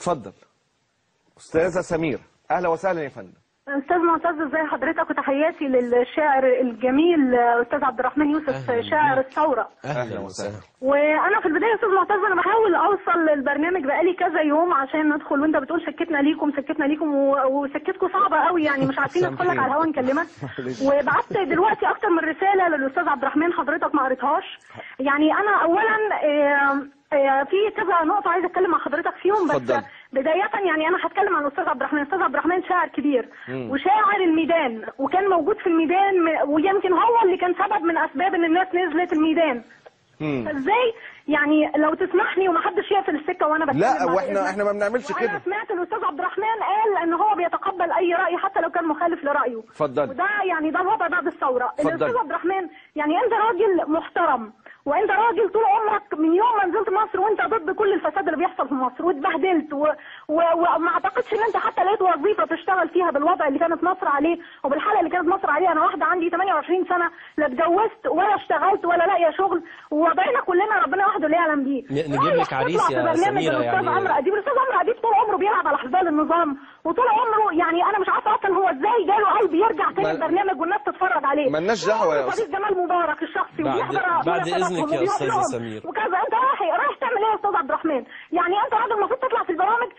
اتفضل. استاذه سمير، اهلا وسهلا يا فندم. استاذ معتز، ازي حضرتك؟ وتحياتي للشاعر الجميل استاذ عبد الرحمن يوسف شاعر الثوره. اهلا وسهلا. وانا في البدايه يا استاذ معتز انا بحاول اوصل للبرنامج بقالي كذا يوم عشان ندخل، وانت بتقول سكتنا ليكم وسكتكم صعبه قوي، يعني مش عارفين ندخل لك على الهوا نكلمك. وبعت دلوقتي اكتر من رساله للاستاذ عبد الرحمن، حضرتك ما قريتهاش. يعني انا اولا في كذا نقطه عايزه اتكلم مع حضرتك فيهم، بس فضل. بداية يعني أنا هتكلم عن الأستاذ عبد الرحمن. الأستاذ عبد الرحمن شاعر كبير وشاعر الميدان، وكان موجود في الميدان، ويمكن هو اللي كان سبب من أسباب إن الناس نزلت الميدان. فإزاي يعني لو تسمح لي ومحدش يقفل السكة وأنا بتكلم؟ لا، واحنا ما بنعملش كده. أنا سمعت الأستاذ عبد الرحمن قال إن هو بيتقبل أي رأي حتى لو كان مخالف لرأيه. اتفضل. وده يعني ده الوضع بعد الثورة. اتفضل. الأستاذ عبد الرحمن يعني أنت راجل محترم، وانت راجل طول عمرك من يوم ما نزلت مصر وانت ضد كل الفساد اللي بيحصل في مصر، واتبهدلت وما اعتقدش ان انت حتى لقيت وظيفه تشتغل فيها بالوضع اللي كانت مصر عليه وبالحاله اللي كانت مصر عليها. انا واحده عندي 28 سنه لا اتجوزت ولا اشتغلت ولا لاقيه شغل، ووضعنا كلنا ربنا وحده اللي يعلم بيه. نجيب لك عريس يا سميره. يعني عمرو اديب، الاستاذ عمرو اديب طول عمره بيلعب على حبال النظام، وطول عمره يعني انا مش عارفه اصلا هو ازاي جاله قلب يرجع تاني البرنامج والناس تتفرج عليه. مالناش دعوه يا استاذ جمال مبارك الشخصي بعد اذنك يا استاذه سمير. وكذا. انت رايح تعمل ايه يا استاذ عبد الرحمن؟ يعني انت راجل المفروض تطلع في البرامج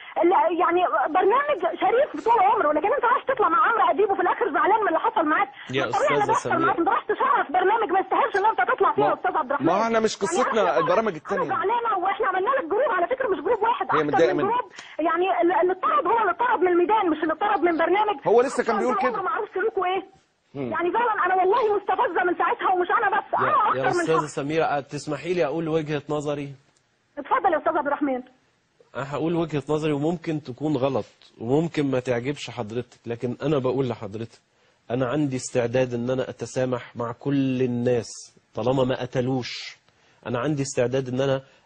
يعني برنامج شريف طول عمره، لكن انت رايح تطلع مع عمرو اديب وفي الاخر زعلان من اللي حصل معاك. يا استاذه سمير انت رايح تشرف برنامج ما يستاهلش ان انت تطلع فيه يا استاذ عبد الرحمن. ما احنا مش قصتنا يعني البرامج الثانيه. انا زعلانه، واحنا عملنا لك جروب على فكره، مش جروب واحد، هي اكتر من جروب. يعني اللي اتطرد هو اللي اتطرد من الميدان، مش اللي اتطرد من برنامج. هو لسه كان بيقول كده. ما اعرفش سلوكه ايه. يعني فعلا انا والله مستفزه من ساعتها، ومش انا بس، انا اكتر من يا استاذه سميره تسمحي لي اقول وجهه نظري؟ اتفضل يا استاذ عبد الرحمن. انا هقول وجهه نظري وممكن تكون غلط وممكن ما تعجبش حضرتك، لكن انا بقول لحضرتك انا عندي استعداد ان انا اتسامح مع كل الناس طالما ما قتلوش. انا عندي استعداد ان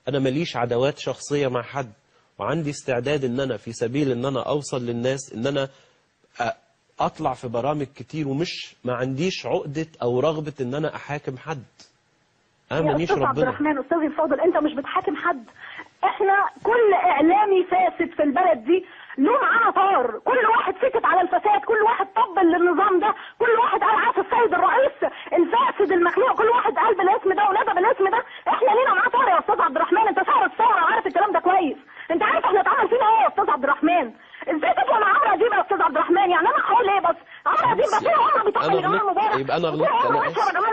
انا ماليش عداوات شخصيه مع حد، وعندي استعداد ان انا في سبيل ان انا اوصل للناس ان انا اطلع في برامج كتير، ومش ما عنديش عقده او رغبه ان انا احاكم حد. انا مانيش ربنا. عبد الرحمن استاذي الفاضل، انت مش بتحاكم حد. احنا كل اعلامي فاسد في البلد دي له معاه طار، كل واحد سكت على الفساد، كل واحد طبل للنظام ده، كل واحد قال عارف السيد الرئيس الفاسد المخلوق، كل واحد قال بالاسم ده ونادى بالاسم ده. احنا لينا معاه طار يا استاذ عبد الرحمن، انت شهر الثوره عارف الكلام ده كويس. انت عارف احنا اتعمل فينا ايه يا استاذ عبد الرحمن؟ ازاي تطلع مع عمرو اديب يا استاذ عبد الرحمن؟ يعني انا هقول ايه بس؟ عمرو اديب ده طول عمره بيطبل لجمال مبارك، يبقى انا غلطت. انا